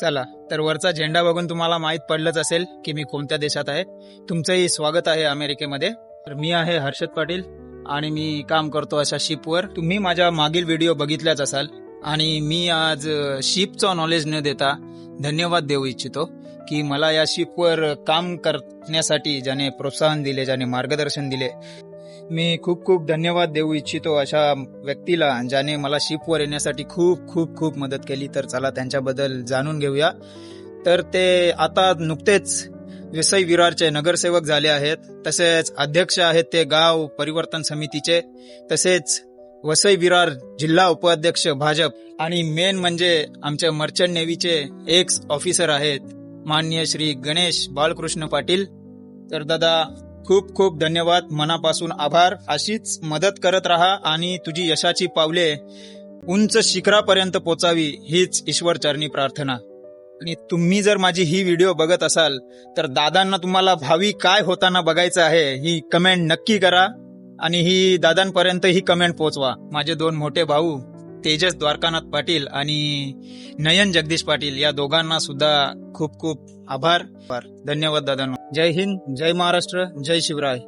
चला तर वरचा झेंडा बघून तुम्हाला माहित पडलंच असेल की मी कोणत्या देशात आहे. तुमचंही स्वागत आहे अमेरिकेमध्ये. तर मी आहे हर्षद पाटील आणि मी काम करतो अशा शिपवर. तुम्ही माझ्या मागील व्हिडिओ बघितल्याच असाल आणि मी आज शिपचं नॉलेज न देता धन्यवाद देऊ इच्छितो की मला या शिपवर काम करण्यासाठी ज्याने प्रोत्साहन दिले, ज्याने मार्गदर्शन दिले, मी खूप खूप धन्यवाद देऊ इच्छितो अशा व्यक्तीला ज्याने मला शिपवर येण्यासाठी खूप खूप खूप मदत केली. तर चला त्यांच्याबद्दल जाणून घेऊया. तर ते आता नुकतेच वसई विरारचे नगरसेवक झाले आहेत, तसेच अध्यक्ष आहेत ते गाव परिवर्तन समितीचे, तसेच वसई विरार जिल्हा उपाध्यक्ष भाजप, आणि मेन म्हणजे आमच्या मर्चंट नेव्हीचे एक्स ऑफिसर आहेत माननीय श्री गणेश बाळकृष्ण पाटील. तर दादा खूप खूप धन्यवाद, मनापासून आभार. अशीच मदत करत राहा आणि तुझी यशाची पावले उंच शिखरापर्यंत पोचावी हीच ईश्वर चरणी प्रार्थना. आणि तुम्ही जर माझी ही व्हिडिओ बघत असाल तर दादांना तुम्हाला भावी काय होताना बघायचं आहे ही कमेंट नक्की करा आणि ही दादांपर्यंत ही कमेंट पोहोचवा. माझे दोन मोठे भाऊ तेजस द्वारकानाथ पाटील आणि नयन जगदीश पाटील या दोघांना सुद्धा खूप खूप आभार. धन्यवाद दादांनो. जय हिंद, जय महाराष्ट्र, जय शिवराय.